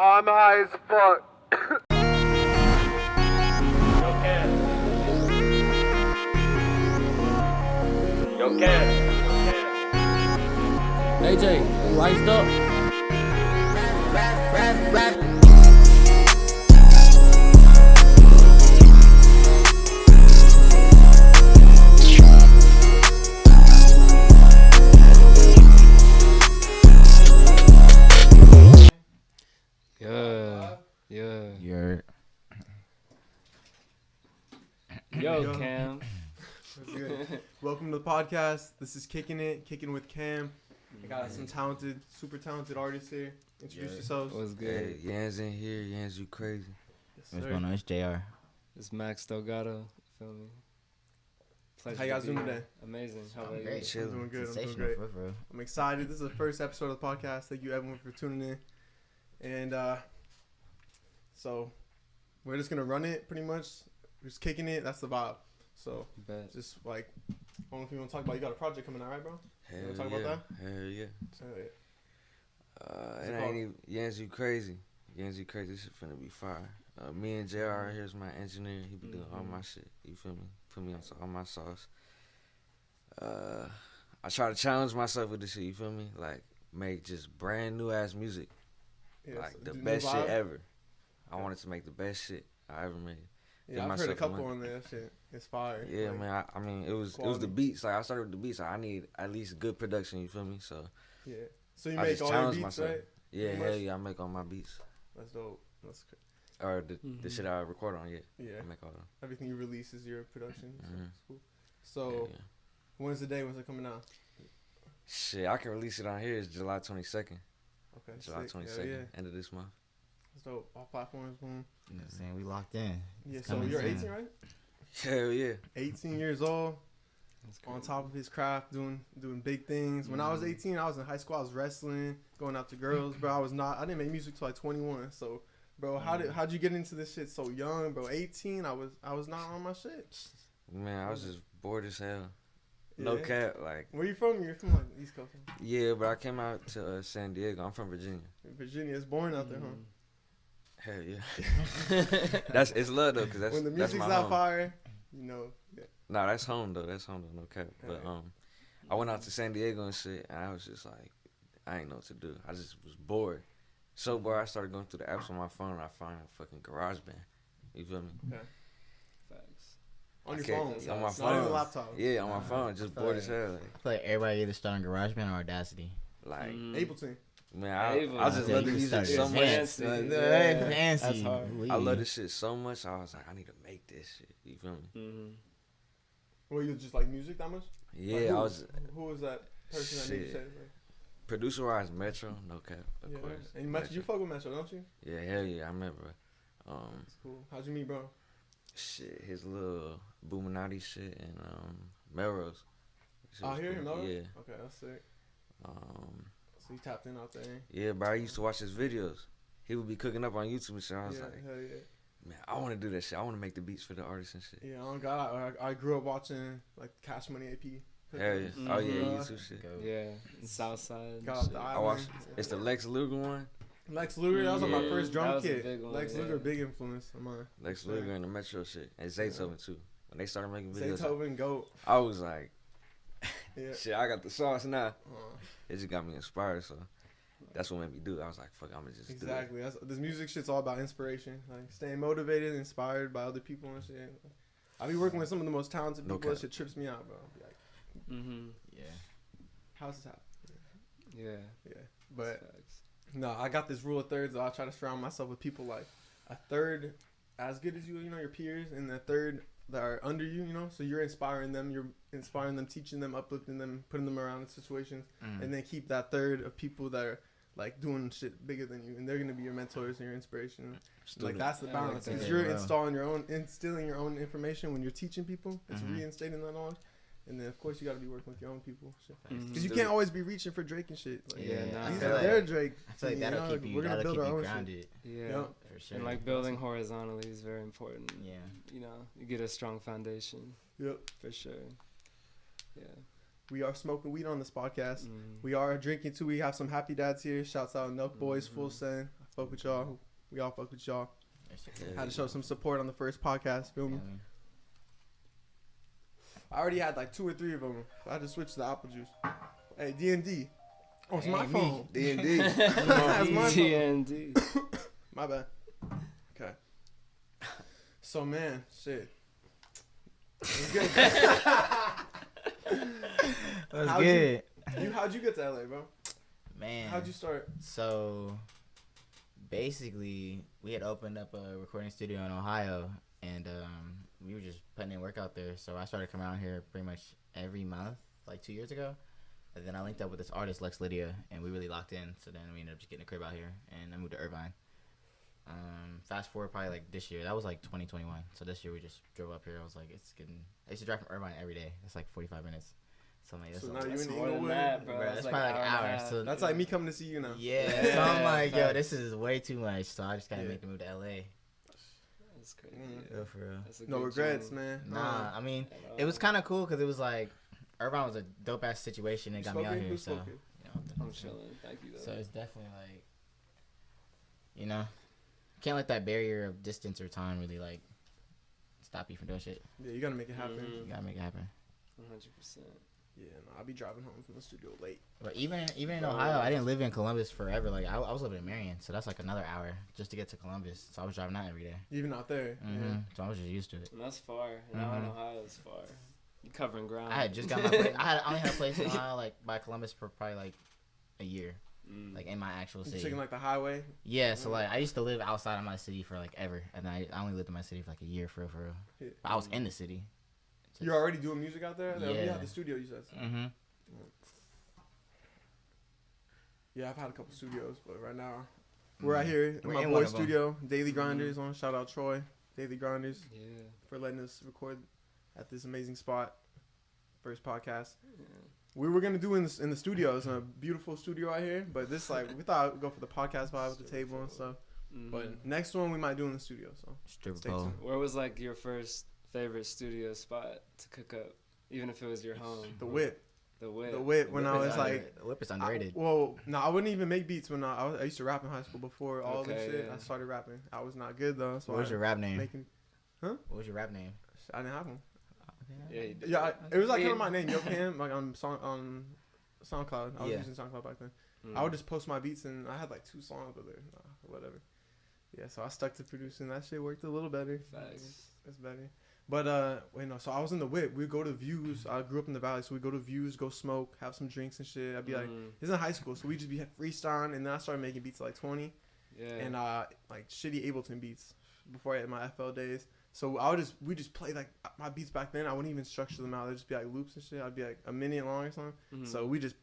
I'm high as fuck. Yo, Cam. Yo, Cam. AJ, laced up. Yeah. Yo, Cam. That's good. Welcome to the podcast. This is Kickin with Cam. I got some super talented artists here. Introduce yourselves. What's good? Hey, Yans in here. Yans, you crazy. Yes, What's sir. going on? It's JR. It's Max Delgado. Feel me? Pleasure How you guys to be doing here. today? Amazing. How about Great. you? Chilling. I'm doing good. I'm doing Sensational, great. bro. I'm excited. This is the first episode of the podcast. Thank you everyone for tuning in. And so we're just gonna run it pretty much. We're just kicking it. That's the vibe. So Bet. just like, I don't know if you want to talk about. You got a project coming out, right, bro? Hell wanna talk yeah. about Hell yeah. So, It ain't even Yans, you crazy. Yans, you crazy. This shit finna be fire. Me and JR here's my engineer. He be doing all my shit. You feel me? Put me on all my sauce. I try to challenge myself with this shit. You feel me? Like make just brand new ass music. yeah, Like so the new best shit vibe. ever. I Okay. wanted to make the best shit I ever made. Yeah, I've heard a couple on there. That shit, it's fire. Yeah, Like, man. I mean, it was quality. the beats. Like I started with the beats. Like, I need at least good production. You feel me? So Yeah. So you I make just all your challenge beats, myself. right? yeah, Pretty hell much. yeah. I make all my beats That's dope. That's or the Mhm. shit I record on. Yeah, yeah. I make all them. Everything you release is your production. So Mhm. it's cool. So Yeah. when's the day? When's it coming out? Shit, I can release it on here. It's July 22nd. Okay. July sick. 22nd. Hell yeah. End of this month. That's dope. All platforms, boom. You know what I'm saying? We locked in. Yeah. It's So coming you're soon. 18, right? Hell yeah. 18 years old, That's on crazy. top of his craft, doing big things. When I was 18, I was in high school. I was wrestling, going out to girls, bro. I didn't make music till like 21. So, bro, how'd you get into this shit so young, bro? 18, I was not on my shit. Man, I was just bored as hell. No Yeah. cap. Like, Where you from? You're from like East Coast, huh? yeah, but I came out to San Diego. I'm from Virginia. Virginia. It's boring out there, huh? Mhm. Hell yeah. It's love though, cause that's When the that's music's my not home. fire, you know. Yeah. Nah, that's home though. That's home though. No cap. But Alright. I went out to San Diego and shit, and I was just like, I ain't know what to do. I just was bored. So bored, I started going through the apps on my phone. And I found a fucking GarageBand. You feel me? Facts. On your Okay, phone. on my Not phone. on the laptop. Yeah, on my phone, just bored as hell. I feel like everybody either start on GarageBand or Audacity. Like, Mm. Ableton. man, Ableton. I just Yeah, love the you music started so much. fancy. Fancy. Fancy. That's hard. I love this shit so much. I was like, I need to make this shit. You feel me? Mm-hmm. Were you just like music that much? Yeah, Like, who, I was Who was that person that made you Shit. say it? Like, producer wise Metro, no cap, of yeah. course. And you fuck with Metro, don't you? Yeah, hell yeah, I remember. That's cool. How'd you meet, bro? Shit, his little Boominati shit and Melrose. Shit Oh, was here, cool. Melrose? Yeah. Okay, that's sick. Um, So you tapped in out there. yeah, but I used to watch his videos. He would be cooking up on YouTube and shit. I was Yeah, like, hell yeah. man, I want to do that shit. I want to make the beats for the artists and shit. Yeah, oh God, I grew up watching like Cash Money AP. Hell yeah. Oh yeah, Mhm. YouTube shit. Yeah. Southside. Got off shit. the I island. watched. It's the Lex Luger one. Lex Luger. That was on my Yeah, first that drum was a kit. big one, Lex yeah. Luger, big influence on mine. Lex Sure. Luger and the Metro shit, and Zaytoven too. When they started making videos, Zaytoven, GOAT. I was like, Yeah. shit, I got the sauce now. Uh, It just got me inspired, so that's what made me do it. I was like, fuck, I'm gonna just do it. exactly. This music shit's all about inspiration, like staying motivated, inspired by other people and shit. I be working with some of the most talented No people. That cap. shit trips me out, bro. Be like, Mm-hmm. Yeah. how's this happen? Yeah. Yeah, but Facts. no, I got this rule of thirds. I try to surround myself with people like a third as good as you, your peers, and a third that are under you, So you're inspiring them, teaching them, uplifting them, putting them around in situations, and then keep that third of people that are like doing shit bigger than you, and they're gonna be your mentors and your inspiration. Like that's the Yeah, I like balance. that. Because Yeah, you're bro. instilling your own information when you're teaching people. It's Mhm. reinstating that knowledge. And then, of course, you got to be working with your own people. Mhm. Because you can't always be reaching for Drake and shit. Like, Yeah, nah. I these feel are like, their Drake. I feel like that'll keep you, we're gonna build our own shit. grounded. Yeah. Yep. For sure. And like building horizontally is very important. Yeah. You know, you get a strong foundation Yep. for sure. Yeah. We are smoking weed on this podcast. Mm. We are drinking too. We have some happy dads here. Shouts out Milk Boys, Full Send. I Fuck with y'all. We all fuck with y'all. Yeah. Had to show some support on the first podcast. Feel me? Yeah, I already had like 2 or 3 of them. I had to switch to the apple juice. Hey, D&D. Oh, it's my Hey, me. phone. D&D. That's my phone. TND. My bad. Okay. So, man, shit. It's good. That's How'd good. How'd you get to LA, bro? Man. How'd you start? So, basically, we had opened up a recording studio in Ohio, and we were just putting in work out there. So I started coming out here pretty much every month, like 2 years ago. And then I linked up with this artist, Lex Lydia, and we really locked in. So then we ended up just getting a crib out here, and I moved to Irvine. Fast forward probably like this year. That was like 2021. So this year we just drove up here. I was like, it's getting. I used to drive from Irvine every day. It's like 45 minutes. So I'm like, So that's, now you That's in more than Inglewood? that, bro. Bro, That's that's like probably like an and a hour. half. So That's like me coming to see you now. yeah. Yeah, So I'm like, yo, facts. this is way too much. So I just gotta Yeah. make the move to LA. That's crazy. Mm. Yo, for real. That's a No good regrets, journey. man. Nah, I mean, At it was all. kind of cool because it was like Irvine was a dope ass situation and You got me out smoking? here. Who's So, smoking? you know, I'm chilling. Thank you, though. so it's definitely like, you know, can't let that barrier of distance or time really like stop you from doing shit. Yeah, you gotta make it happen. Mhm. You gotta make it happen. 100%. Yeah, no, I'll be driving home from the studio late. But even in Bro. Ohio, I didn't live in Columbus forever. Like I was living in Marion, so that's like another hour just to get to Columbus. So I was driving out every day. Even out there. Mm-hmm. So I was just used to it. And that's far. Now in Mhm. Ohio is far. You covering ground. I had just got my place. I only had a place in Ohio like by Columbus for probably like a year, Mm. like in my actual You city. taking like the highway. Yeah, so like I used to live outside of my city for like ever, and then I only lived in my city for like a year for real. Yeah. But I was in the city. You're already doing music out there? Yeah. Yeah, the studio you said. Mm-hmm. Yeah, I've had a couple studios, but right now we're out here in We're my in one boy of 'em. studio, Daily Grinders. On shout out Troy, Daily Grinders, Yeah. for letting us record at this amazing spot. First podcast. Yeah. We were gonna do in the studio. It's a beautiful studio out here, but this like we thought we'd go for the podcast vibe with the table and stuff. Mhm. But next one we might do in the studio. So Stripper Stay pole. tuned. Where was like your first favorite studio spot to cook up, even if it was your home? the whip, The whip. the whip. When I Whip is was like, Whip is underrated. I wouldn't even make beats when I used to rap in high school before all this Okay, shit. yeah. I started rapping. I was not good though. That's What why was your rap name? making. What was your rap name? I didn't have one. Yeah. You did. Yeah, it was like Yeah. kind of my name, Yo Cam, like on SoundCloud. I was Yeah. using SoundCloud back then. Mm. I would just post my beats, and I had like 2 songs with it, or whatever. Yeah, so I stuck to producing. That shit worked a little better. Facts. It's better. But wait, no. So I was in the whip. We'd go to Views. I grew up in the valley, so we go to Views, go smoke, have some drinks and shit. I'd be like, Mm. this is in high school, so we just be freestyling, and then I started making beats at like 20, Yeah. and like shitty Ableton beats before I had my FL days. So we just play like my beats back then. I wouldn't even structure them out. They'd just be like loops and shit. I'd be like a minute long or something. Mhm. So we just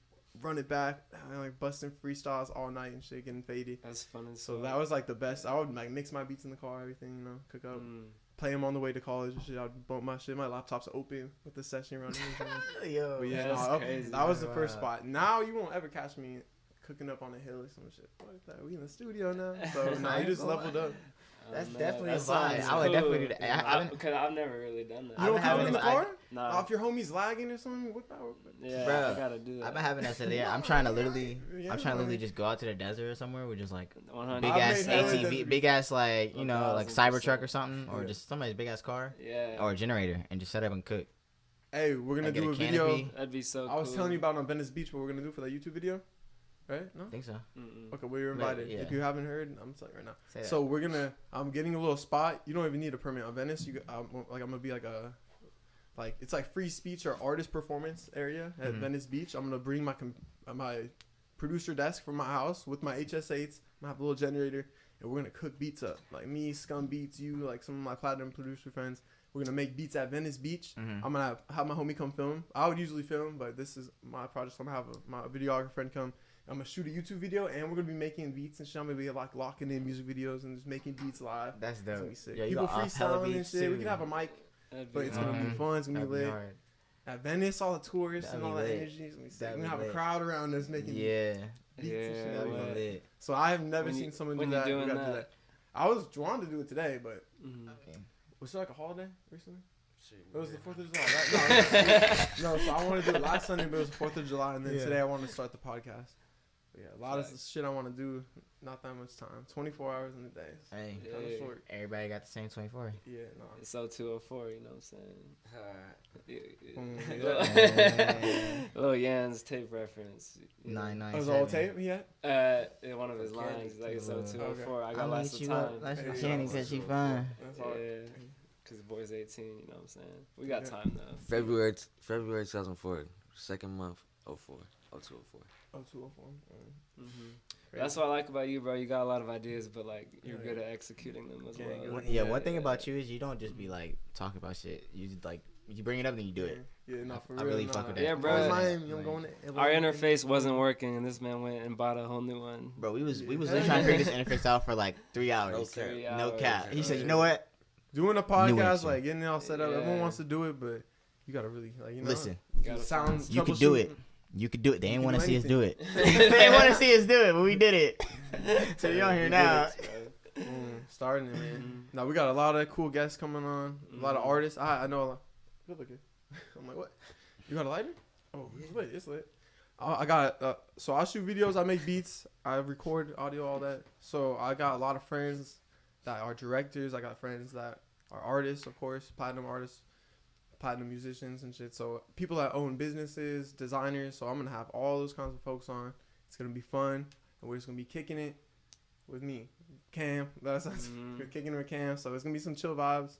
run it back, and like busting freestyles all night and shit, getting faded. That's fun as So fuck. that was like the best. I would like mix my beats in the car, everything, you know, cook up, Mm. play them on the way to college and shit. I'd bump my shit. My laptop's open with the session running. And shit. Yo, But yeah, That's no, crazy. that was the first Wow. spot. Now you won't ever catch me cooking up on a hill or some shit. What that? We in the studio now. So now you just leveled up. I That's don't know. definitely That a vibe. sounds I would definitely do cool. that. I haven't- Because I've never really done that. You don't been cook having in the this- car? Nah. If your homie's lagging or something, whip out. Yeah, Bruh, I gotta do that. I've been having that today. I'm trying to literally, Yeah, I'm trying to literally man. just go out to the desert or somewhere with just like 100. big I've ass made hella ATV, desert big ass like you know like 1000%. Cybertruck or something, or Yeah. just somebody's big ass car Yeah. or a generator and just set up and cook. Hey, we're gonna Like, get do a a video. canopy. That'd be so cool. I was telling you about on Venice Beach what we're gonna do for that YouTube video, right? No. I think so. Mm-mm. Okay, well, you're invited. yeah. If you haven't heard, I'm telling you right now. Say that. So we're gonna. I'm getting a little spot. You don't even need a permit on Venice. I'm gonna be like it's like free speech or artist performance area at Mhm. Venice Beach. I'm gonna bring my producer desk from my house with my HS8s. I'm gonna have a little generator, and we're gonna cook beats up. Like me, Scum Beats, you, like some of my platinum producer friends. We're gonna make beats at Venice Beach. Mhm. I'm gonna have my homie come film. I would usually film, but this is my project. So I'm gonna have my videographer friend come. I'm gonna shoot a YouTube video, and we're gonna be making beats and shit. I'm gonna be like locking in music videos and just making beats live. That's It's gonna dope. be sick. Yeah, you People got off hella freestyling and beats shit. too. We can have a mic, That'd but be it's gonna be Mhm. fun. It's gonna be That'd lit. hard. At Venice, all the tourists That'd and all be that lit. energy is gonna be sick. That'd We're be gonna have a lit. crowd around us making Yeah, beats and Yeah, shit. that'd That'd be be lit. lit. So I have never When seen you- someone do when you that. We doing gotta do that? that. I was drawn to do it today, but Mhm. Okay. was it like a holiday recently? Shit, It was the yeah. 4th of July, right? No, so I wanted to do it last Sunday, but it was the 4th of July, and then Yeah. today I wanted to start the podcast. But yeah, a lot of shit I want to do. Not that much time. 24 hours in a day. Hey, Kind of short. everybody got the same 24. Yeah, no. It's so 204, you know what I'm saying? Little Yan's tape reference. 997. Oh, was the whole tape he had? In one of his lines, he's like, it's so 204. I got I'll lots meet of you up. time. That's Hey, what Kenny said. She fine. That's hard. Yeah. Because the boy's 18, you know what I'm saying? We got Yeah. time though. February 2004, second month, 0204. Oh, 204. Mm-hmm. That's what I like about you, bro. You got a lot of ideas, but like you're good at executing them as well. Yeah, one thing about you is you don't just be like talking about shit. You just like you bring it up and you do it. Yeah, no, for real. I really fuck with that. Yeah, bro. I'm Miami, I'm going to Our interface wasn't working, and this man went and bought a whole new one. Bro, we was literally trying to figure this interface out for like 3 hours. No cap. He said, you know what? Doing a podcast, New like getting it all set up. Yeah. Everyone wants to do it, but you gotta really like Listen, sound. you could do it. You could do it. They ain't can want to do see us do anything. it. They ain't want to see us do it, but we did it. So you're on here now. Starting it, man. Now we got a lot of cool guests coming on. A lot of artists. I know a lot. Good looking. I'm like, what? You got a lighter? Oh, it's lit. It's lit. I got so I shoot videos. I make beats. I record audio, all that. So I got a lot of friends that are directors. I got friends that are artists, of course, platinum artists, platinum musicians and shit. So people that own businesses, designers. So I'm gonna have all those kinds of folks on. It's gonna be fun, and we're just gonna be kicking it with me, Cam. We're kicking it with Cam. So it's gonna be some chill vibes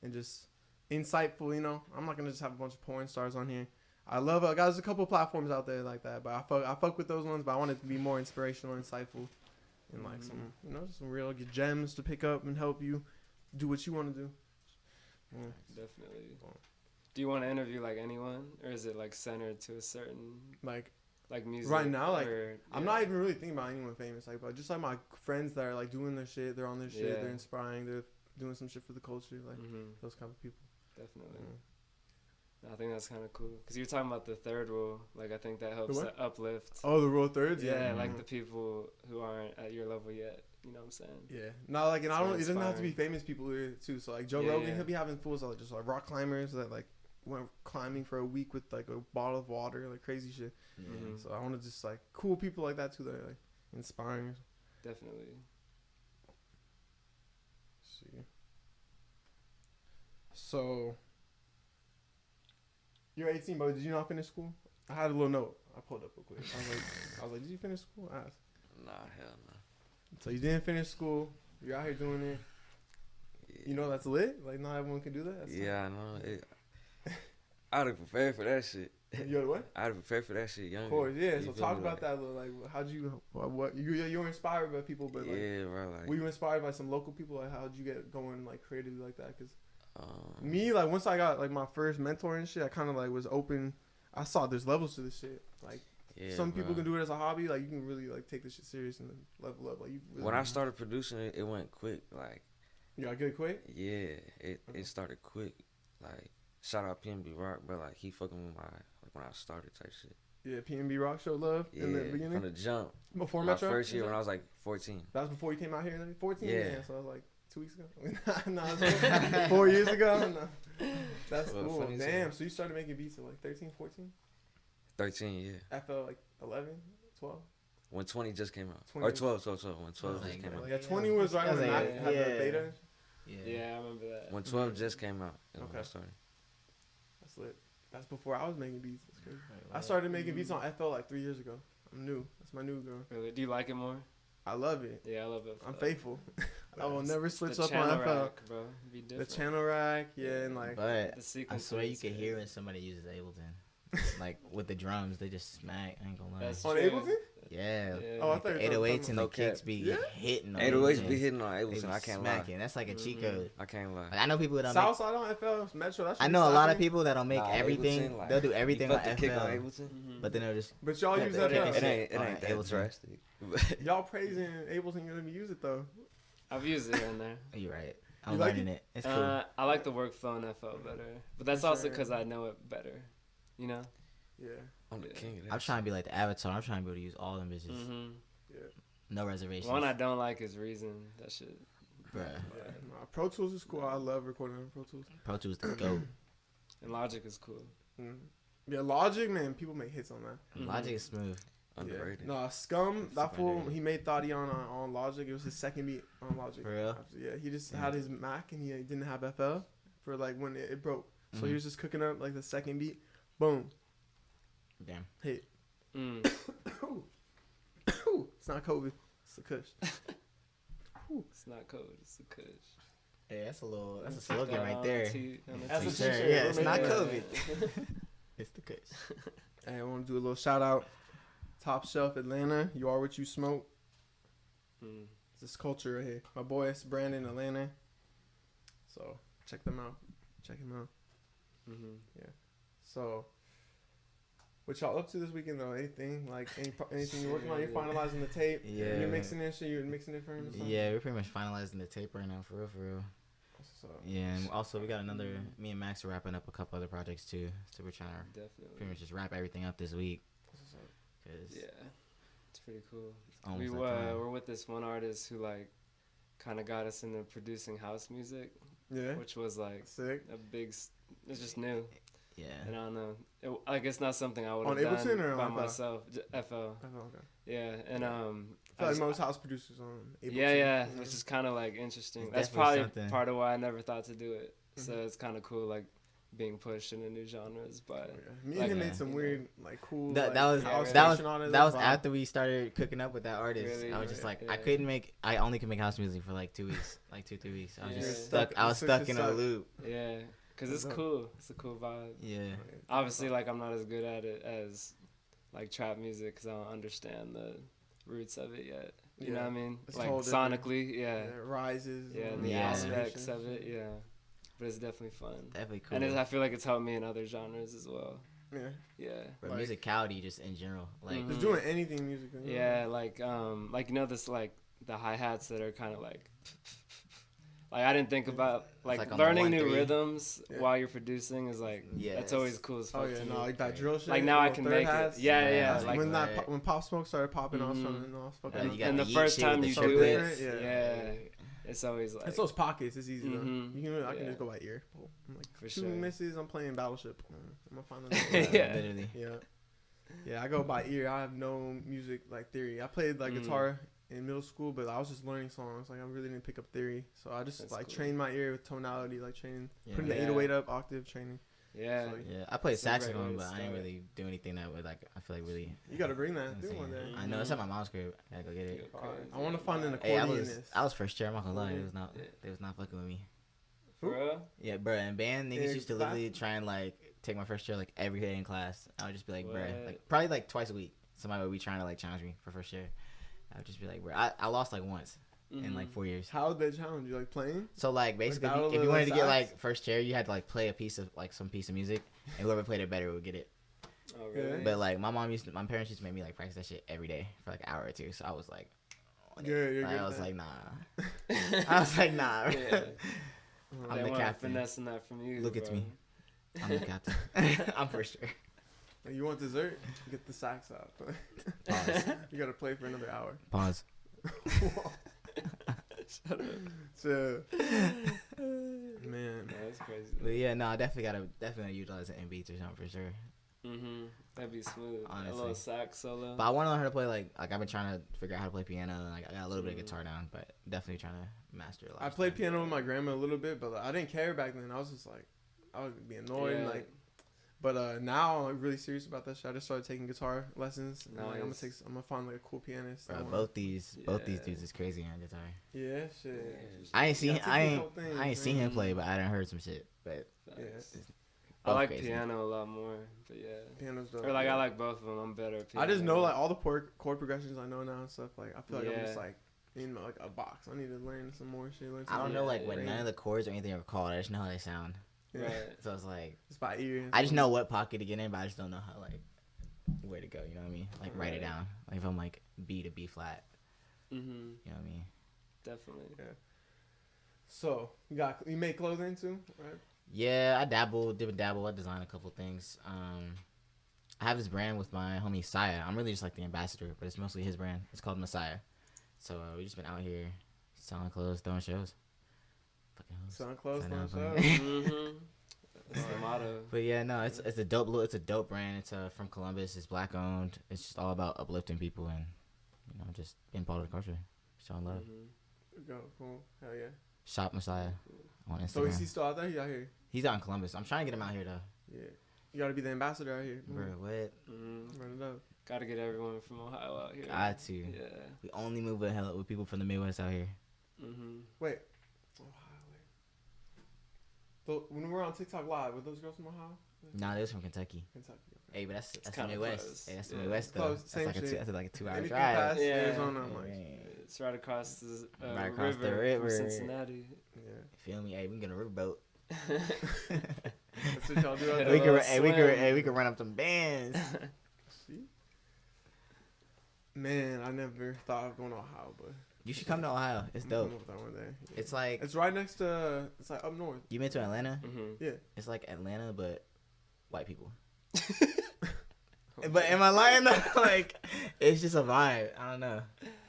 and just insightful. You know, I'm not gonna just have a bunch of porn stars on here. I love guys. There's a couple platforms out there like that, but I fuck with those ones. But I want it to be more inspirational, insightful, and like some some real gems to pick up and help you do what you want to do. Definitely. Do you want to interview like anyone, or is it like centered to a certain like music right now? Like or, I'm not even really thinking about anyone famous, like, but just like my friends that are like doing their shit. They're on their shit. They're inspiring. They're doing some shit for the culture. Like those kind of people. Definitely. I think that's kind of cool because you're talking about the third rule. Like I think that helps to uplift. Oh, the rule thirds. Yeah, like the people who aren't at your level yet. You know what I'm saying? Yeah. No, like, and I don't. It doesn't have to be famous people here too. So like Joe Rogan, he'll be having fools that just like rock climbers that like went climbing for a week with like a bottle of water, like crazy shit. So I want to just like cool people like that too. That are like inspiring. Definitely. Let's see. So you're 18, but did you not finish school? I had a little note. I pulled up real quick. I was like, did you finish school? I asked. Nah, hell no. So you didn't finish school. You're out here doing it. Yeah. You know that's lit. Like not everyone can do that. I know. I'd have prepared for that shit. You what? I'd have prepared for that shit younger. Of course, yeah. So You talk feel me? about that a little. Like, how'd you? What you were inspired by people, but like, bro. Like, were you inspired by some local people? Like, how'd you get going like creatively like that? Cause me, like once I got like my first mentor and shit, I kind of like was open. I saw there's levels to this shit. Like some people can do it as a hobby. Like you can really like take this shit serious and level up. Like you. Really when I started producing it, it went quick. Like you got good quick. Yeah, it started quick. Like shout out PNB Rock, bro. Like he fucking with my when I started type shit. Yeah, PNB Rock showed love in the beginning. From the jump. Before my Metro? first year when I was like 14. That was before you came out here? 14? Yeah. So I was like 2 weeks ago. No, 4 years ago? No. That's cool. Damn, so you started making beats at like 13, 14? 13, yeah. FL like 11, 12? When 20 just came out. 20 Or 12. When 12 just came out. Yeah, 20 was right when I had the beta. Yeah, I remember that. When 12 just came out. When I started. That's lit. That's before I was making beats. That's crazy. I started making beats on FL like 3 years ago. I'm new. That's my new girl. Really? Do you like it more? I love it. Yeah, I love it. I'm faithful. I will never switch the up on FL. Rack, bro. Be the channel rack, and like. But the I swear you can hear when somebody uses Ableton. Like with the drums, they just smack. I ain't gonna lie. That's on true. Ableton? Yeah. Oh, I thought the 808s and the kicks be hitting on 808s be hitting on Ableton. I can't smacking. lie. That's like a cheat code. I can't lie. Like, I know people that don't Southside on FL, Metro. That's I know a lot of people that don't make everything. Ableton, like, they'll do everything on the kick on FL. Ableton? But then they'll just. But y'all use FL. kick It ain't Alright, that Ableton. drastic. Y'all praising Ableton, you let me use it though. I've used it in there. You're right. I'm You like learning it? It's cool. I like the workflow in FL better, but that's also because I know it better. You know. Yeah. I'm the king of that. I'm trying to be like the Avatar. I'm trying to be able to use all them bitches. Yeah. No reservations. One I don't like is Reason. That shit. Bruh. Yeah. Nah, Pro Tools is cool. I love recording on Pro Tools. Pro Tools the GOAT. And Logic is cool. Yeah, Logic, man, people make hits on that. Logic is smooth. Underrated. Yeah. No, Scum, that fool, he made Thotty on Logic. It was his second beat on Logic. For real? Yeah, he just had his Mac and he didn't have FL for like when it broke. So he was just cooking up like the second beat. Boom. Damn. Hit. It's not COVID. It's the Kush. It's not COVID. It's the Kush. Hey, that's a slogan right there. That's a t-shirt. t-shirt. Yeah, it's not COVID. It's the Kush. Hey, I want to do a little shout out. Top Shelf Atlanta. You are what you smoke. It's this culture right here. My boy, it's Brandon Atlanta. So check them out. Check him out. Yeah. So, what y'all up to this weekend though? Anything like anything you're working on? You're finalizing the tape. Yeah. You're mixing it. So you're mixing it for him. Or something? Yeah, we're pretty much finalizing the tape right now, for real. So, yeah, and also we got another. Me and Max are wrapping up a couple other projects too, so we're trying to pretty much just wrap everything up this week. Yeah, it's pretty cool. It's We're with this one artist who like kind of got us into producing house music. Yeah, which was like sick. It's just new. Yeah, and I don't know. Like it's not something I would have done or by on myself. FL. Okay. Yeah, and I feel like most house producers on Ableton. Yeah, which is kind of like interesting. That's probably part of why I never thought to do it. So it's kind of cool, like being pushed into new genres. But me and him made some weird, like cool. That was after we started cooking up with that artist. Really? I was just like, I only could make house music for like 2 weeks, like 2-3 weeks. I was just stuck. I was stuck in a loop. Yeah, cause it's cool. It's a cool vibe. Yeah. Obviously, like I'm not as good at it as like trap music, cause I don't understand the roots of it yet. You know what I mean? It's like sonically, it rises. Yeah, and the aspects of it, But it's definitely fun. Definitely cool. And I feel like it's helped me in other genres as well. Yeah. But like, musicality just in general. Like just doing anything musical. Yeah, like this like the hi-hats that are kind of like I didn't think about like learning new rhythms while you're producing is like that's always cool as fuck. Oh yeah, no, like that drill shit. Like now I can make it. Yeah. Like when Pop Smoke started popping off something else. And the first time you do it, it's always like it's those pockets. It's easy though. I can just go by ear. I'm like for 2 misses. I'm playing Battleship. I'm gonna find the yeah. I go by ear. I have no music like theory. I played like guitar in middle school, but I was just learning songs. Like I really didn't pick up theory, so I just trained my ear with tonality, like training, putting the 808 up, octave training. Yeah, I played saxophone, but I didn't really do anything that would like. I feel like really. You gotta bring that one day. I know it's at my mom's crib. I gotta go get it. I want to find an accordion. I was first chair. I'm not gonna lie. They was not fucking with me. Bro? Yeah, bro. And band niggas used to literally try and like take my first chair like every day in class. I would just be like, bro, like probably like twice a week. Somebody would be trying to like challenge me for first chair. I would just be like, bro, I lost like once in like 4 years. How would they challenge you? Like playing? So like basically, if you wanted to get like first chair, you had to like play a piece of like some piece of music, and whoever played it better would get it. Oh really? But like my parents used to make me like practice that shit every day for like an hour or two. So I was like, I was like, nah. I was like, nah. I'm the captain. Finessing that from you. Look at me. I'm the captain. I'm first chair. You want dessert? Get the sax out. You gotta play for another hour. Pause. Shut up. So, man, that's crazy. But yeah, no, I definitely utilize it in beats or something for sure. That'd be smooth. Honestly. A little sax solo. But I want to learn how to play like I've been trying to figure out how to play piano. And, like I got a little bit of guitar down, but definitely trying to master it. I played piano with my grandma a little bit, but like, I didn't care back then. I was just like, I would be annoyed and like. But now I'm really serious about that shit. I just started taking guitar lessons. And, like, I'm gonna find like a cool pianist. Bro, both these dudes is crazy on guitar. Yeah, shit. I ain't seen him play, but I done heard some shit. But I like piano a lot more. But yeah, piano's dope. Or like I like both of them. I'm better at piano. I just know like all the chord progressions I know now and stuff. Like I feel like I'm just like in like a box. I need to learn some more shit. I don't know like when none of the chords or anything are called. I just know how they sound. Right. So it's like it's by ear. I just know what pocket to get in, but I just don't know how like where to go. You know what I mean? Like write it down. Like if I'm like B to B flat. You know what I mean? Definitely. Yeah. So you make clothing too, right? Yeah, I did a dabble. I designed a couple things. I have this brand with my homie Saya. I'm really just like the ambassador, but it's mostly his brand. It's called Messiah. So we just been out here selling clothes, throwing shows. Selling clothes, throwing shows. That's the motto. But yeah, no, it's a dope brand. It's from Columbus. It's black owned. It's just all about uplifting people and just being part of the culture, showing love. Go cool. Hell yeah. Shop Messiah on Instagram. So is he still out there? He out here? He's out in Columbus. I'm trying to get him out here though. Yeah. You gotta be the ambassador out here. Bro, what? Run it up. Gotta get everyone from Ohio out here. Got to. Yeah. We only move with people from the Midwest out here. Wait. So when we were on TikTok Live, were those girls from Ohio? Nah, they was from Kentucky. Kentucky. Okay. Hey, but that's the kinda Midwest. close. Hey, that's the Yeah. Midwest though. Close. Same That's shit. like a 2-hour Anything drive. past Yeah. Arizona, I'm like, It's right across the Right across the river river. from Cincinnati. yeah. Feel me? Hey, we can get a riverboat. That's what y'all do out Yeah, there. we can run up some bands. See? Man, I never thought of going to Ohio, but You should come to Ohio. It's I'm gonna dope. come up with that one day. Yeah. It's like It's right next to. It's like up north. you been to Atlanta. Yeah. It's like Atlanta, but white people. But am I lying though? Like, it's just a vibe. I don't know.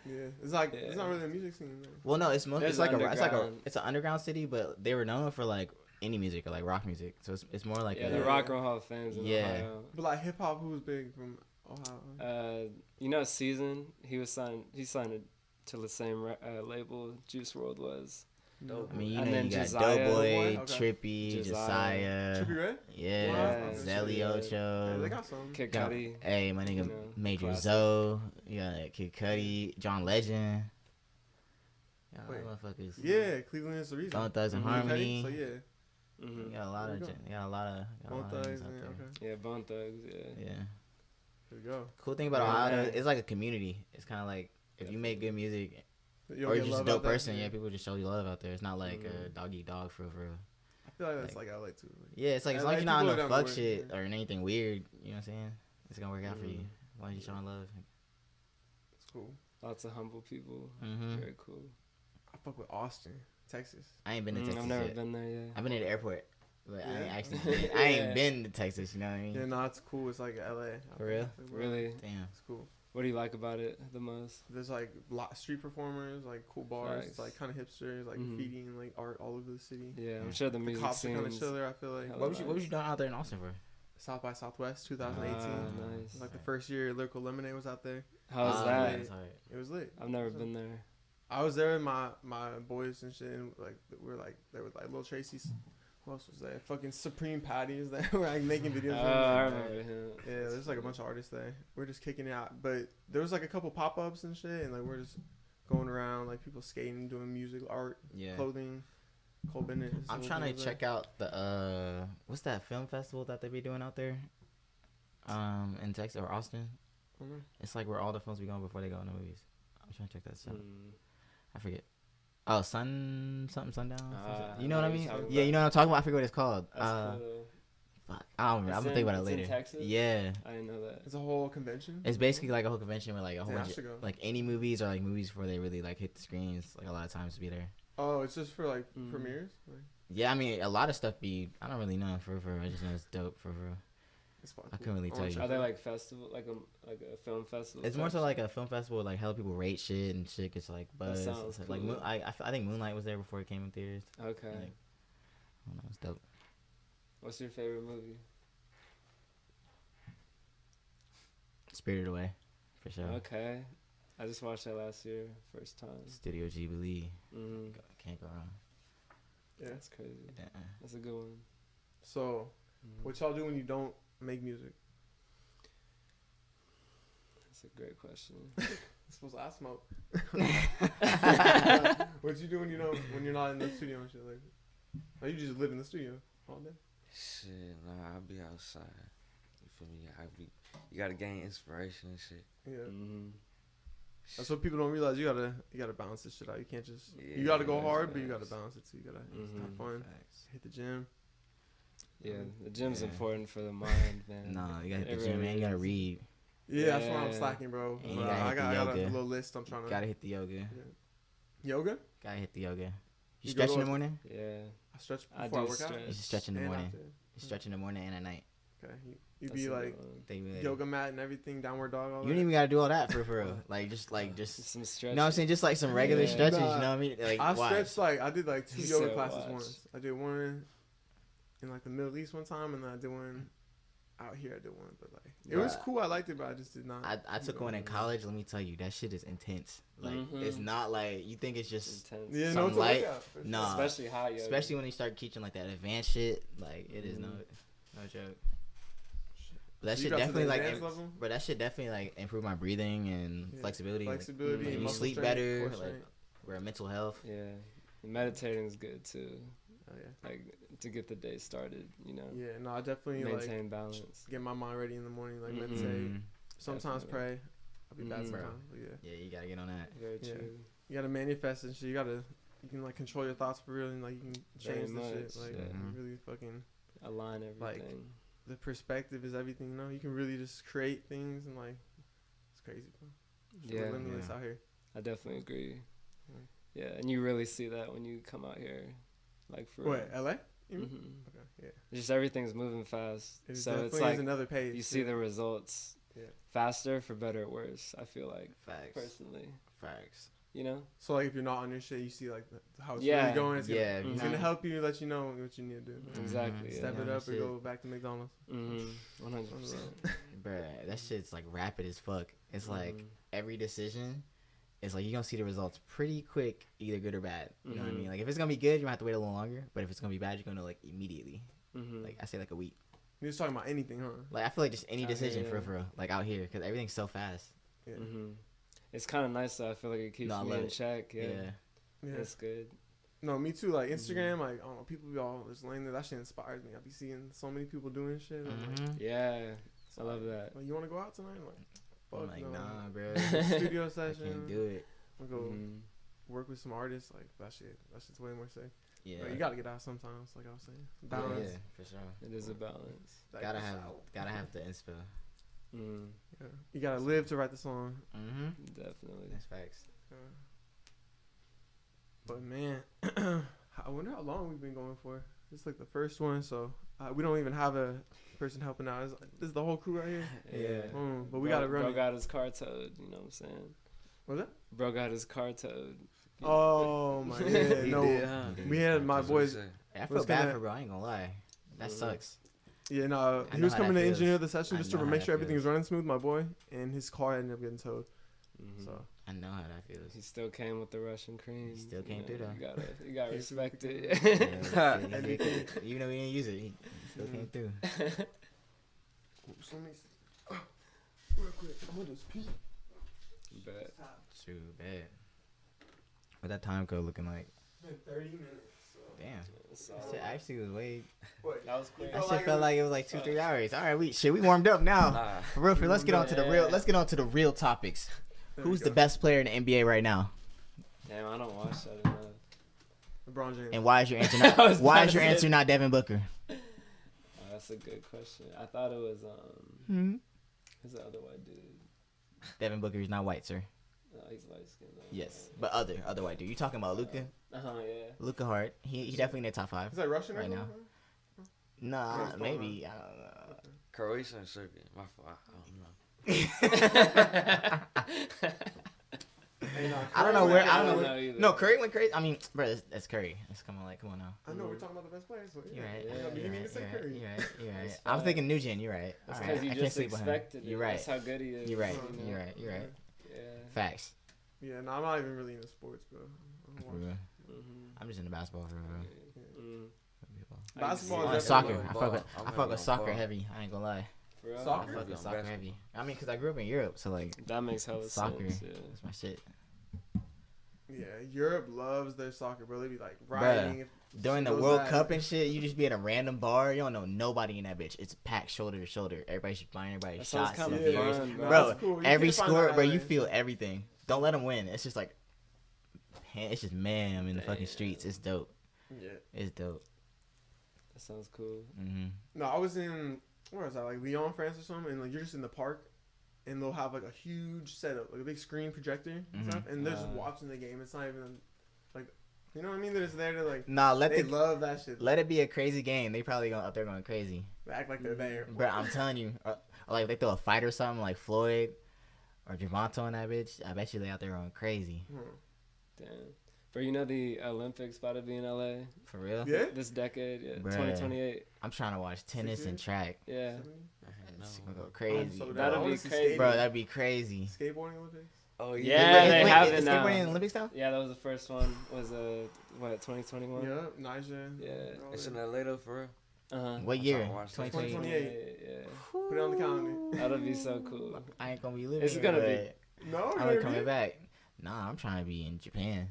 Yeah. It's like it's not really a music scene. Though. Well, no, it's There's like underground. it's an underground city, but they were known for like indie music or like rock music. So it's more like Yeah, the Rock and Roll Hall of Fame's in Ohio. But like hip hop, who's big from Ohio? You know, Season. He signed to the same label Juice WRLD was. Dope. I mean, you And know, then you got Josiah. Doughboy, Okay. Trippy, Josiah. Trippie Redd? Yeah, Wow. Zelly Yeah, Ocho. they got some. Kid Got- Cudi. Hey, my nigga, You know, Major classic. Zoe. You got Kid Cudi, John Legend. Y'all Wait. motherfuckers. Yeah, Cleveland is the reason. Bone Thugs and Mhm. Harmony. So yeah. You got a lot There of, we go. you got a lot of Bone niggas Thugs, out yeah, there. okay. Yeah, Bone Thugs. Yeah. Yeah. There you go. Cool thing about Yeah. Ohio, though, it's like a community. It's kind of like if you make good music You'll or get you're just a love dope out there. person, yeah, people just show you love out there. It's not like a dog eat dog for real. I feel like that's like LA too. Like, Yeah, it's like as LA long as you're not people on are no down fuck to work, shit yeah. or anything weird, you know what I'm saying? It's gonna work out for you. As long as you're showing love. it's cool. Lots of humble people. Mhm. Very cool. I fuck with Austin, Texas. I ain't been to Texas I've never yet. been there yet. I've been to the airport, but I ain't Yeah. actually been. I ain't been to Texas. You know what I mean? Yeah, no, it's cool. It's like LA. For real? It's like, bro, Really? Damn. It's cool. What do you like about it the most? There's like street performers, like cool bars. It's like kind of hipsters, like graffiti and like art all over the city. Yeah, I'm sure the The music cops are kind of scenes. chill there. I feel like hella What was you doing out there in Austin for? South by Southwest 2018. Ah, It nice. was like the first year Lyrical Lemonade was out there. How's Ah, that? that's hard. It was lit. I've never been there. I was there with my boys and shit. And like there was like Lil Tracy's. Who else was there? Fucking Supreme Patties that were like making videos. Oh, with I him. remember him. Yeah, there's like a bunch of artists there. We're just kicking it out. But there was like a couple pop ups and shit, and like we're just going around, like people skating, doing music, art, Yeah. clothing. Cole Bennett. is I'm the trying one to who was check out the what's that film festival that they be doing out there? In Texas or Austin. there. It's like where all the films be going before they go in the movies. I'm trying to check that out. Mm. I forget. Oh, sundown. You know what I mean? talking Yeah, you know what I'm talking about. I forget what it's called. That's cool. Fuck. I don't remember. It's I'm gonna think about it it's in later. Texas? Yeah. I didn't know that. It's a whole convention. It's basically like a whole convention where like a whole Yeah, I bunch should go. of like indie movies or like movies before they really like hit the screens. Like a lot of times to be there. Oh, it's just for like premieres. Like, Yeah, I mean a lot of stuff be. I don't really know for real. I just know it's dope for real. it's fun. I couldn't really tell you. Are they like festival, like a film festival? It's more type so like a film festival. Like hella people rate shit and shit gets like buzz. sounds Like cool. I think Moonlight was there before it came in theaters. shit? Okay. Like, I don't know, it's dope. What's your favorite movie? Spirited Away, for sure. Okay. I just watched that last year, first time. Studio Ghibli. Mm, Can't go wrong. Yeah. that's crazy. Yeah. That's a good one. So, what y'all do when you don't make music? That's a great question. I'm supposed to ask smoke. What you do when you're not in the studio and shit like? Or you just live in the studio all day? Shit, nah, I'll be outside. You feel me? You gotta gain inspiration and shit. Yeah. Mm-hmm. That's what people don't realize. You gotta balance this shit out. You can't just Yeah, you gotta go that's hard, but you facts. gotta balance it too. You gotta Mhm. have fun. Hit the gym. Yeah, the gym's Yeah. important for the mind, man. No, you gotta hit It the gym, really man. You gotta is. read. Yeah, that's why I'm Yeah. slacking, bro. And you But gotta I hit got the a yoga. little list I'm trying to. Gotta hit the yoga. Yoga? Gotta hit the yoga. You You stretch go in the to- morning? Yeah. I stretch I before I do work out. stretch. You should stretch in the And morning. after. You stretch in the morning and at night. Okay. You That's be a good like one. They be yoga mat and everything, downward dog. All You that. don't even gotta do all that for real. Like just Some you stretch. know what I'm saying? Just like some regular Yeah. stretches, Nah. you know what I mean? Like I watch. stretched I did like 2 You yoga said classes watch. once. I did one in like the Middle East one time, and then I did one out here. I did one, but like it was cool. I liked it, but I just did not. I took one in college. Let me tell you, that shit is intense. Like it's not like you think it's just intense. Some light. No, especially hot yoga. Especially when you start teaching like that advanced shit. Like it is no joke. But that shit definitely but that shit definitely like improve my breathing and flexibility. Flexibility, like, you sleep better. Like we're mental health. Yeah, meditating is good too. Oh, yeah. Like to get the day started, you know. Yeah, no, I definitely maintain balance. Get my mind ready in the morning, like meditate. Sometimes pray. I'll be bad sometimes, but yeah, you gotta get on that. Very true. You gotta manifest and shit. You can like control your thoughts for real, and like you can change the shit. Like really fucking align everything. Like the perspective is everything. You know, you can really just create things and like it's crazy, bro. We're limitless out here. I definitely agree. Yeah, and you really see that when you come out here, like for what, LA? Mm-hmm. Okay, yeah. Just everything's moving fast, so it's like another page. You see the results faster, for better or worse. I feel like personally. Facts. You know. So like if you're not on your shit, you see like how it's really going. It's it's gonna help you, let you know what you need to do. Exactly. Step it up or go back to McDonald's. 100%. Bruh, that shit's like rapid as fuck. It's like every decision. It's like you're gonna see the results pretty quick, either good or bad. You know what I mean? Like if it's gonna be good, you're gonna have to wait a little longer. But if it's gonna be bad, you're gonna know like immediately. Like I say, like a week. You're just talking about anything, huh? Like I feel like just any decision for real, like out here, because everything's so fast. Yeah. It's kind of nice though. I feel like it keeps me in check. Yeah. That's good. No, me too. Like Instagram, like I don't know, people be all just laying there. That shit inspires me. I be seeing so many people doing shit. Like, yeah, I love that. Like, you want to go out tonight? I'm like, fuck I'm like, no. nah, bro. Studio session. I can't do it. I'll go work with some artists. Like that shit's way more safe. Yeah, but you gotta get out sometimes. Like I was saying, balance. Yeah, for sure. It is a balance. Like, gotta have the inspo. Yeah. You gotta live to write the song. Definitely. That's facts. But man, I wonder how long we've been going for. This is like the first one, so we don't even have a person helping out. This is the whole crew right here. Yeah. But we gotta run. Bro got his car towed. You know what I'm saying? What's that? Bro got his car towed. Oh my god! No, we had my boys. Hey, I feel bad for bro. I ain't gonna lie. That sucks. Yeah, no, he was coming to engineer the session just to make sure everything was running smooth, my boy, and his car ended up getting towed. So I know how that feels. He still came with the Russian cream. He still came through though. You gotta respect it. Even though he didn't use it, he still came through. Oops, let me see. Real quick, I'm gonna just pee. Bet. Too bad. What that time code looking like? It's been 30 minutes. So. Damn. That shit actually was way. That was quick. That shit felt like it was like 2-3 hours. All right, we warmed up now. For real, let's get on to the real. Let's get on to the real topics. Who's the best player in the NBA right now? Damn, I don't watch that enough. LeBron James. And why is your answer not? Why is your answer not Devin Booker? That's a good question. I thought it was who's the other white dude? Devin Booker is not white, sir. No, he's light skinned. Yes, but other white dude. You talking about Luka? Yeah. Luka Hart. He definitely in the top 5. Is that Russian right now? Nah, maybe. I don't know. Croatian circuit. My fault. I don't know where. No, Curry went crazy. I mean, bro, that's Curry. That's come on now. I know we're talking about the best players. So You're right. You're right. I'm thinking Nugent. You're right. That's because you just expected it. You're right. That's how good he is. You're right. You're right. Yeah. Facts. Yeah, no, I'm not even really into sports, bro. I'm just into basketball for real. Basketball. Soccer. I fuck with soccer heavy. I ain't gonna lie. Soccer? I fuck with soccer heavy. I mean, cause I grew up in Europe, so like that makes hella soccer. sense. That's my shit. Yeah, Europe loves their soccer, bro. They be like riding. During the World Cup and shit, you just be at a random bar. You don't know nobody in that bitch. It's packed shoulder to shoulder. Everybody's buying everybody shots. Fun, bro. Cool. Every score, bro, you feel everything. Don't let them win. It's just like, it's just in the fucking streets. It's dope. Yeah, it's dope. That sounds cool. No, I was in where was I? Like Lyon, France, or something, and like you're just in the park, and they'll have like a huge setup, like a big screen projector and stuff, and they're just watching the game. It's not even like, you know what I mean? They're just there to like. Nah, they love that shit. Let it be a crazy game. They probably out there going crazy. They act like they're there. Bro, I'm telling you, like if they throw a fight or something like Floyd or Javonte on that bitch, I bet you they out there going crazy. Damn. Bro, you know the Olympics about to be in LA For real? Yeah. this decade, yeah, Bruh. 2028. I'm trying to watch tennis and track. Yeah, It's gonna go crazy. So that'll be crazy, Bro, that'd be crazy. Skateboarding Olympics. Oh Yeah, they have it now. Skateboarding in the Olympics now? Yeah, that was the first one. Was 2021? Yeah, Niger. Yeah. It's in LA though, for real. What I'm year? trying to watch that. 2028. Yeah, Put it on the calendar. that'll be so cool. I ain't gonna be living. It's gonna be. No, I'm like coming back. Nah, I'm trying to be in Japan.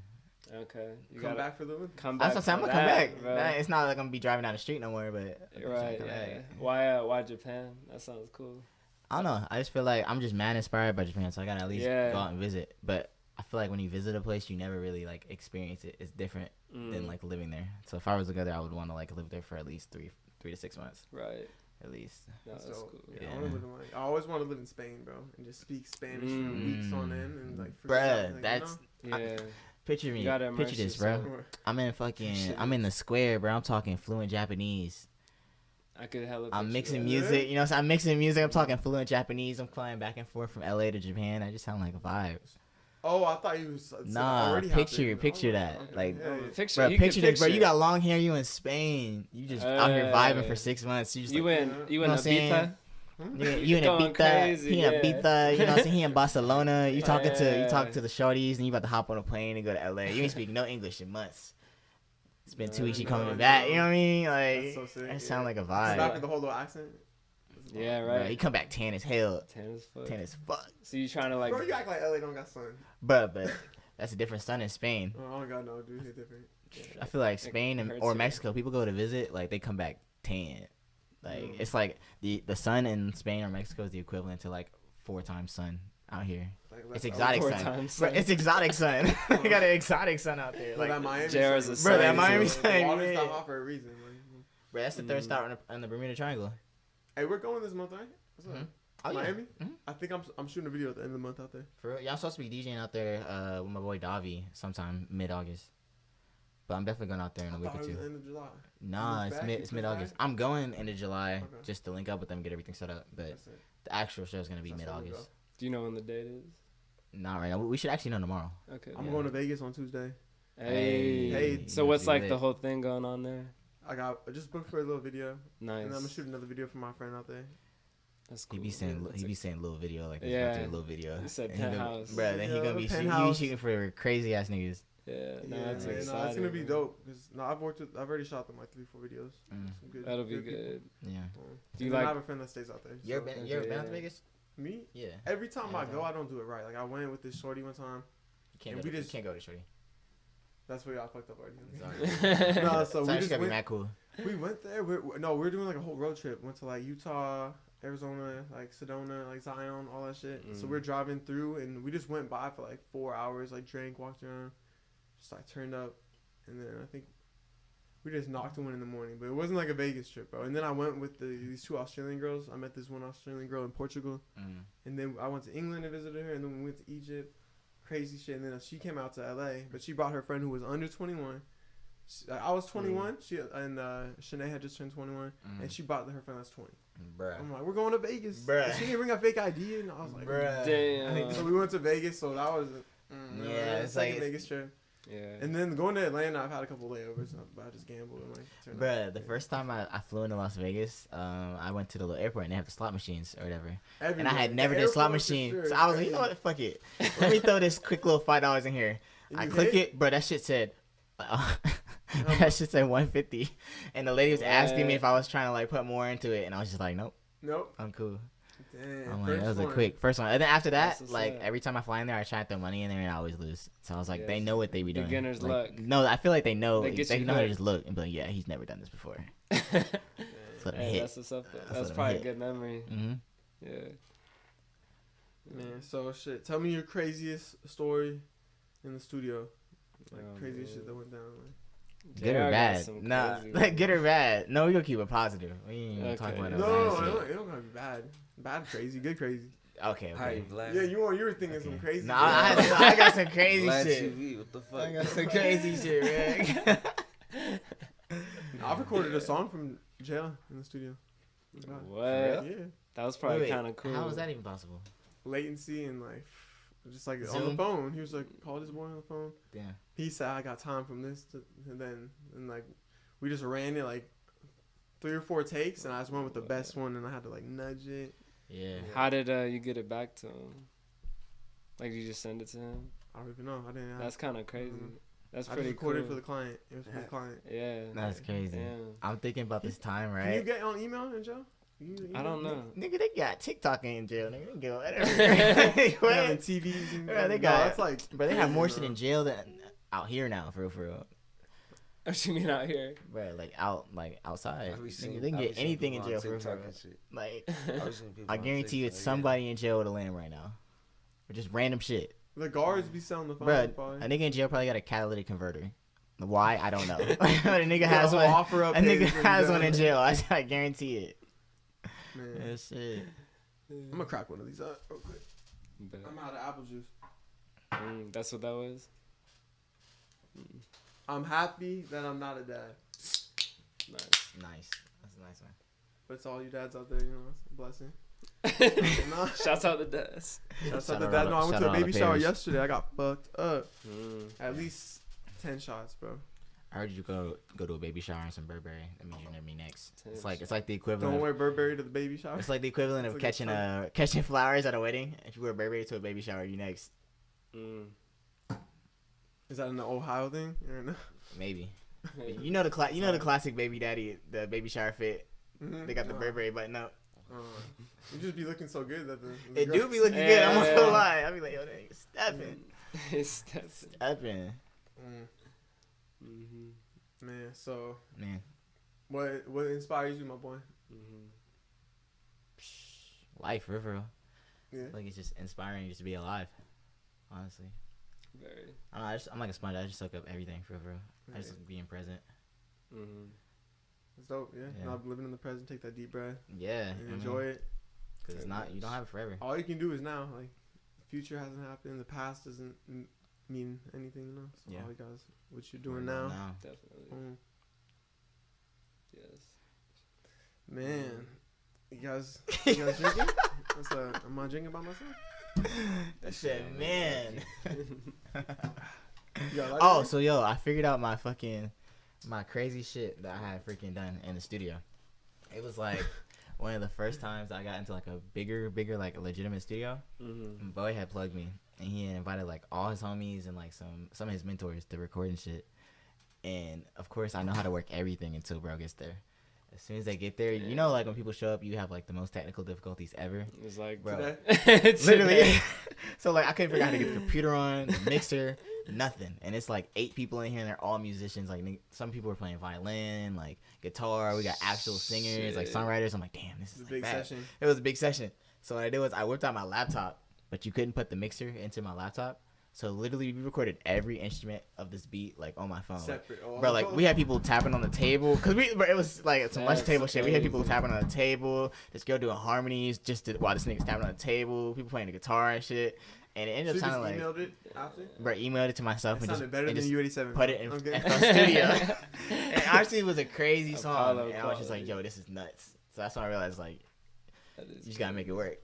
Okay, you Come gotta back for the Olympics. come I'm back. gonna for come that, back. bro. Nah, it's not like I'm gonna be driving down the street no more, but I'm trying Right? to come Yeah. back. Why Japan? That sounds cool. I don't know. I just feel like I'm just mad inspired by Japan, so I gotta at least Yeah. go out and visit. But I feel like when you visit a place, you never really like experience it. It's different than like living there. So if I was to go there, I would want to like live there for at least three to 6 months, Right. at least. No, that's So, cool. yeah, Yeah. I, wanna live in, like, I always want to live in Spain, bro, and just speak Spanish for weeks on end and like. Bruh, like, that's Yeah. picture me. You gotta immerse Picture this, bro. yourself. I'm in I'm in the square, bro. I'm talking fluent Japanese. I could hella. I'm picture mixing that. music, you know. So I'm mixing music. I'm talking fluent Japanese. I'm flying back and forth from LA to Japan. I just sound like a vibe. Oh, I thought you was. Nah, already picture happened. that. Okay. Like, Yeah, yeah. Picture, Bro, you picture can this, bro. picture You got long hair. You in Spain. You just out here vibing for 6 months. You just You like, in you know what I'm saying? Ibiza? You in Going Ibiza. crazy, He in yeah. Ibiza. You know what I'm saying? He in Barcelona. You talking to Yeah. the shorties, and you about to hop on a plane and go to LA. You ain't speak no English in months. It's been 2 weeks. You coming back. You know what I mean? Like, That's so sick. that sound like a Back vibe. with the whole little accent. Yeah, Bro, right. he come back tan as hell. Tan as fuck. Tan as fuck. So you trying to like? Bro, you act like LA don't got sun. But that's a different sun in Spain. Oh my god, no, dude, he's different. I feel like Spain hurts or you. Mexico, people go to visit, like they come back tan. Like it's like the sun in Spain or Mexico is the equivalent to like 4 times sun out here. Like, It's exotic 4 sun. times Bro, sun. it's exotic sun. We got an exotic sun out there. Like Like, that Miami. JR's a sun. Bro, that sun, Miami too. sun. The water's Yeah. not hot for a reason. Like, bro, that's the third stop on the Bermuda Triangle. hey, we're going this month, right? What's up? Oh, yeah. Miami? Mhm. I think I'm shooting a video at the end of the month out there. For real? Yeah, I'm supposed to be DJing out there with my boy Davi sometime mid-August. But I'm definitely going out there in a I week thought or it was two. the end of July. Nah, You it's back? mid You it's come mid-August. back? I'm going into July Okay. just to link up with them, get everything set up. But That's it. the actual show is gonna be That's when we mid-August. Do you know when the date is? Not right now. We should actually know tomorrow. Okay. I'm Yeah. going to Vegas on Tuesday. Hey. Hey. So what's Do like it. the whole thing going on there? I just booked for a little video, Nice. and then I'm gonna shoot another video for my friend out there. That's He cool. be saying That's he be saying little video like Yeah. little video. You said And he gonna- penthouse. Bruh, then he Yeah, gonna be penthouse. shooting for crazy ass niggas. Yeah. No, Yeah, that's no, exciting. it's gonna be man. dope. Cause I've already shot them like 3-4 videos. Mm. Some good, That'll be people. good. Yeah. Do you And then I like? have a friend that stays out there. You ever so- been you ever been out to Yeah. Vegas? Me? Yeah. Every time Yeah, I I go, know. I don't do it right. Like I went with this shorty one time. You can't And go we to, just- you can't go to Shorty. That's where y'all fucked up already. Sorry. No, so So we you just gotta be went. mad cool. We went there. We're doing like a whole road trip. Went to like Utah, Arizona, like Sedona, like Zion, all that shit. So we're driving through, and we just went by for like 4 hours. Like drank, walked around, just like turned up, and then I think we just knocked one in the morning. But it wasn't like a Vegas trip, bro. And then I went with these 2 Australian girls. I met this one Australian girl in Portugal, and then I went to England and visited her, and then we went to Egypt. Crazy shit. And then she came out to LA, but she brought her friend who was under 21. I was 21. She and Shanae had just turned 21, and she brought her friend that's 20. Bruh. I'm like, we're going to Vegas. Bruh. She didn't bring a fake ID, and I was like, Bruh. Damn. So we went to Vegas, so that was Yeah, it's second like- Vegas trip. Yeah. And then going to Atlanta, I've had a couple layovers, but I just gambled and like. turned Bruh, out. the first time I flew into Las Vegas, I went to the little airport and they have the slot machines or whatever. And I Everywhere. had never The did slot airport for machine. sure, So I was like, crazy. you know what, fuck it. Let me throw this quick little $5 in here. And I you click hit? it, bro, that shit said that shit said 150. And the lady was asking me if I was trying to like put more into it, and I was just like, nope, Nope. I'm cool. Damn. I'm like, that was first a one. quick first one. And then after that, That's what's like up. every time I fly in there, I try to throw money in there and I always lose. So I was like, Yeah, they know what they be doing. beginner's Like, luck. No, I feel like they know. They They, get you know how to hooked. just look and be like, yeah, he's never done this before. Damn. Let him Hey, hit. that's what's up. That's That's what I'm probably a hit. good memory. Mm-hmm. Yeah. Man, so shit. Tell me your craziest story in the studio. Like Oh, craziest man. shit that went down. Like. Good JR or got bad? some Nah, crazy like ones. good or bad? No, we gonna keep it positive. We ain't gonna talk Okay. about No, no, no, bad no, shit. it don't gotta be bad. Bad crazy, good crazy. Okay, How you okay. black? Yeah, you were thinking some Okay. crazy. Nah, shit. I got some crazy Black shit. TV, what the fuck? I got some crazy shit, man. I've recorded a song from jail in the studio. What? Yeah. That was probably Wait, kind of cool. How is that even possible? Latency and like just like Zoom? on the phone. He was like, call this boy on the phone. Yeah. He said, I got time from this to, and like we just ran it like 3 or 4 takes, and I just went with the best one, and I had to like nudge it. Yeah. How did you get it back to him? Like, you just send it to him? I don't even know. I didn't. That's kind of crazy. That's I pretty just recorded cool. for the client. It was for the client. Yeah. That's crazy. Yeah. I'm thinking about this time, right? Can you get on email in jail? I don't know. Nigga, they got TikTok in jail. Nigga, they go whatever. Having TVs and Yeah, they got. that's like. But they have more shit in jail than out here now, for real. What you mean out here? Bro, like outside. I be Nigga, seeing- they can I be get seeing anything in people jail on for real. TikTok and shit. Like, I be seeing people I on guarantee you, it's TikTok, somebody in jail with a limb right now, or just random shit. The guards be selling the phone. Bro, probably. a nigga in jail probably got a catalytic converter. Why? I don't know. a nigga Yeah, has whole one. offer up A nigga page when has you one in done. jail. I guarantee it. Man, Yeah, shit. I'm gonna crack one of these up real quick. But, I'm out of apple juice. that's what that was? I'm happy that I'm not a dad. Nice. Nice. That's a nice one. But it's all you dads out there, you know, it's a blessing. No. Shouts out the desk. That's Shout not the out dad. No, I went shout to a out all baby the shower parents. yesterday. I got fucked up. Mm. At least 10 shots, bro. I heard you go to a baby shower and some Burberry. That means you're near me next. Ten It's like the equivalent. Don't Of, wear Burberry to the baby shower. it's like the equivalent of It's like a catching flowers at a wedding. If you wear Burberry to a baby shower, you next. Mm. Is that an Ohio thing? Or no? Maybe. You know the classic baby daddy, the baby shower fit. Mhm. They got the Burberry button up. You just be looking so good that the It do girls- be looking good. Yeah, I'm not yeah. gonna lie. I be like, yo, they stepping. It's definitely. Stepping. Mm, Mm-hmm. man, so Man. what inspires you, my boy? Mm-hmm. Life, for real. Yeah. Like, it's just inspiring just to be alive. Honestly. Very. I don't know, I'm like a sponge. I just soak up everything, for real. I just Right. like being present. Mm-hmm. It's dope, yeah. Yeah. Not living in the present, take that deep breath Yeah. and enjoy it. Because it's not, you don't have it forever. All you can do is now. Like, the future hasn't happened. The past doesn't mean anything, you know? So Yeah. all you guys, what you're We're doing going now. Definitely. Yes. Man, you guys drinking? Am I drinking by myself? That shit, man. You got a lighter? Oh, so yo, I figured out my crazy shit that I had freaking done in the studio. It was like one of the first times I got into like a bigger, like a legitimate studio. Mm-hmm. And Boy had plugged me, and he had invited like all his homies and like some of his mentors to record and shit. And of course, I know how to work everything until bro gets there. As soon as they get there, you know, like when people show up, you have like the most technical difficulties ever. It's like, Bro. Today? Literally. So like I couldn't figure out how to get the computer on, the mixer, nothing. And it's like 8 people in here and they're all musicians. Like some people were playing violin, like guitar. We got actual singers, like Shit. songwriters. I'm like, damn, this is It's a like big bad. session. It was a big session. So what I did was I whipped out my laptop, but you couldn't put the mixer into my laptop. So literally we recorded every instrument of this beat like on my phone. Separate. Oh, Bro, like we had people tapping on the table because it was like some lunch That's table shit. We had people crazy. tapping on the table. This girl doing harmonies while this nigga's tapping on the table. People playing the guitar and shit. And it So ended you up just sounding like, emailed it after? bro, emailed it to myself It and sounded better and than just U87. put it in Okay. FL Studio. And honestly, it was a crazy song. Apollo And I was just like, quality. yo, this is nuts. So that's when I realized like That is you just gotta make it work.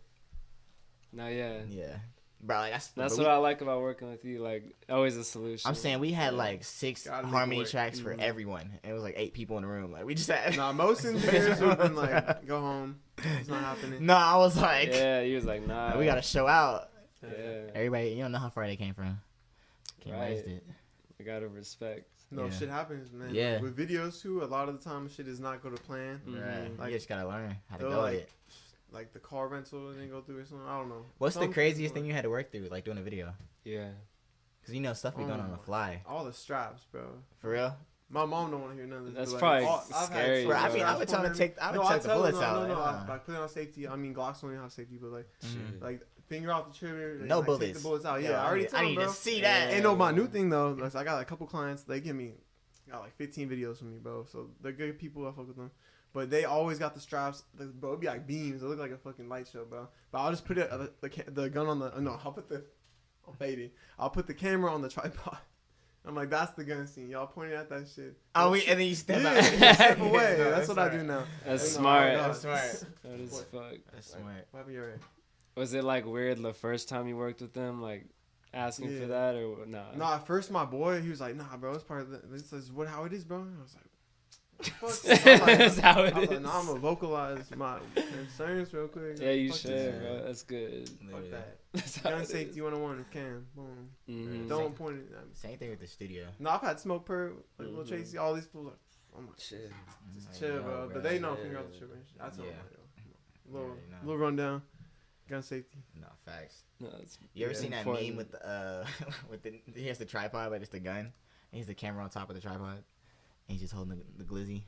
No, yeah. Yeah, bro. Like That's what I like about working with you. Like, always a solution. I'm saying we had like 6 Gotta make it harmony work. tracks for Mhm. everyone. And it was like 8 people in the room. Like we just had. Nah, most engineers would have been like, go home. It's not happening. No, I was like, Yeah, he was like, nah. we gotta show out. Yeah. Everybody, you don't know how far they came from. Can't Right. waste it. We gotta respect. No, Yeah. shit happens, man. Yeah. With videos, too, a lot of the time, shit does not go to plan. Mhm. Right. Like- you just gotta learn how to they're go with like- it. Like the car rental didn't go through or something. I don't know. What's the Some craziest people- thing you had to work through, like doing a video? Yeah. Cause you know stuff be going on the Oh. fly. All the straps, bro. For real? My mom don't want to hear none of this. That's but, probably I've had scary, some Bro, I mean, I straps would tell for them to take, I would I take the tell bullets them, out. No, like, I put it on safety. I mean, Glocks don't even have safety, but like, Mhm. like finger off the trigger. No like, bullets. Take the bullets out. Yo, Yeah, I already I tell need them, to bro. see that. And no, my new thing though, is I got a couple clients. They give me got like 15 videos from me, bro. So they're good people. I fuck with them. But they always got the straps. Bro, it'd be like beams. It look like a fucking light show, bro. But I'll just put it the gun on the. No, I'll put the. I'm fading. I'll put the camera on the tripod. I'm like, that's the gun scene. Y'all pointing at that shit. Oh, and then you step Yeah, out. you step away. No, that's what I smart. do now. That's You know, smart. oh, God. That's smart. That is What? fuck. That's smart. What happened to your head? Was it like weird the first time you worked with them, like asking for that or nah? Nah, at first my boy, he was like, nah, bro, it's part of this is how it is, bro. And I was like, That's how it is. Like, nah, I'm gonna vocalize my concerns real quick. Yeah, you Fuck should, this. bro. That's good. Fuck that. That's how Gun it safety is. 101 if can. Boom. Mhm. Don't point it at me. Same thing with the studio. No, I've had smoke per like Lil Tracy, all these people like, oh my Chill. just chill, bro. But they know finger out the trip. I told them, little rundown. Gun safety. No, facts. No, it's You ever seen that important. meme with the with the he has the tripod, but it's the gun, and he's the camera on top of the tripod, and he's just holding the glizzy.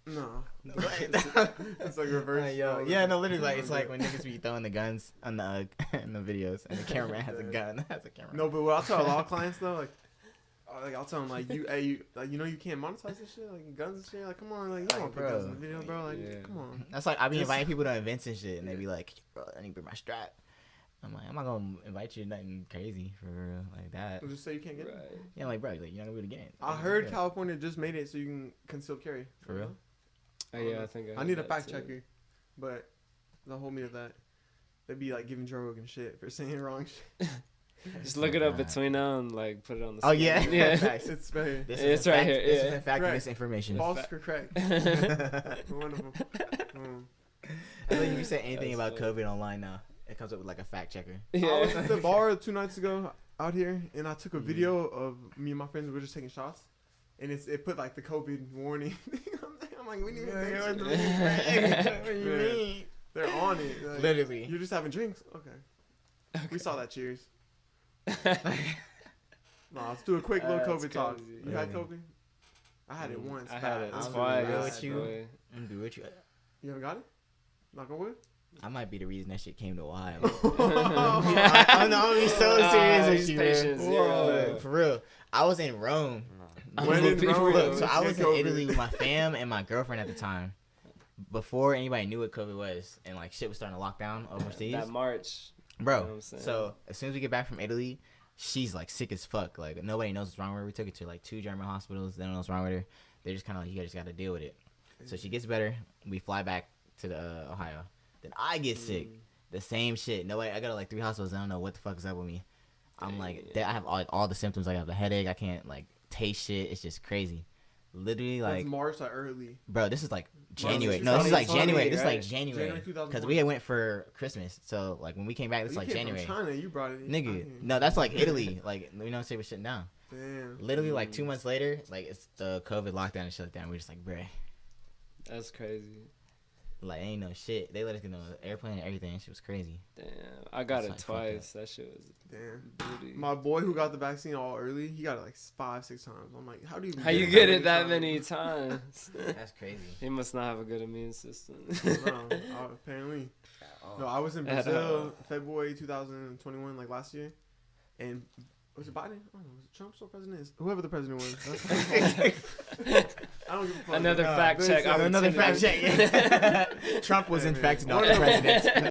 No. No. It's like reverse. Yeah, no, literally, like it's like when niggas be throwing the guns on the in the videos, and the cameraman has a gun. Has a camera. No, but what I'll tell a lot of clients though, like I'll tell them like you like you know you can't monetize this shit like guns and shit. Like come on, like you don't want to put guns in the video, bro. Like come on. That's like I be inviting people to events and shit, and they be like, bro, I need to bring my strap. I'm like, I'm not gonna invite you to nothing crazy for real like that. We'll just say you can't get it. Right. Yeah, like bro, like you're not gonna be able to get it. I heard California just made it so you can conceal carry. For real. Oh, yeah, I think I need a heard fact that, too. checker, but don't hold me to that. They'd be like giving Joe Rogan shit for saying wrong shit. Just look it up between now and like put it on the Oh screen. yeah, Yeah. Facts. It's very This It's is in right fact, here, This yeah. is in fact Correct. misinformation. false or correct. One of them. I think if you say anything That's about funny. COVID online now, it comes up with like a fact checker. I was Yeah. at the bar 2 nights ago out here, and I took a video of me and my friends. We were just taking shots, and it put like the COVID warning. I'm like, we need to make What sure. do you Yeah. mean? They're on it. Like, Literally. you're just having drinks. Okay. We saw that. Cheers. No, let's do a quick little That's COVID talk. crazy. You had Really? COVID? I had it once. I had it I'm twice. gonna be real with you. boy. I'm be with you. You haven't got it? Knock on wood? I might be the reason that shit came to Ohio. Oh, I'm be so serious with you, man. Patience, Whoa. For real. I was in Rome. When in Rome, Look, so I was in COVID. Italy with my fam and my girlfriend at the time. Before anybody knew what COVID was, and like shit was starting to lock down overseas. That March. Bro, You know what I'm saying? so as soon as we get back from Italy, she's like sick as fuck. Like nobody knows what's wrong with her. We took her to like 2 German hospitals. They don't know what's wrong with her. They're just kind of like, you just got to deal with it. So she gets better. We fly back to the Ohio. Then I get sick. The same shit. Nobody. I go to like 3 hospitals. I don't know what the fuck is up with me. I'm like, I have all the symptoms. I have a headache. I can't like taste shit. It's just crazy. Literally like, That's March, like early. bro, this is like January. March No, this is like 2020, January. This is like right? January. January 2020. Because we had went for Christmas. So like when we came back, it's You like came January. From China, you brought it. Nigga, no, that's like Italy. Like, you know what I'm saying? We're shutting down. Damn. Literally, like 2 months later, like it's the COVID lockdown and shit like that. And we're just like, bruh, That's crazy. like ain't no shit. They let us get on the airplane and everything. Shit was crazy. Damn. I got It's it like, fuck twice. That shit was Damn. booty. My boy who got the vaccine all early, he got it like 5-6 times. I'm like, how do you? How you get it that many times? That's crazy. He must not have a good immune system. No, apparently. No, I was in At all. Brazil February 2021, like last year, and was it Biden? I don't know. Was it Trump or president? Whoever the president was. I don't give a fuck. Another Nah, fact but check. it's, Another fact check. Yeah. Trump was in fact not the president.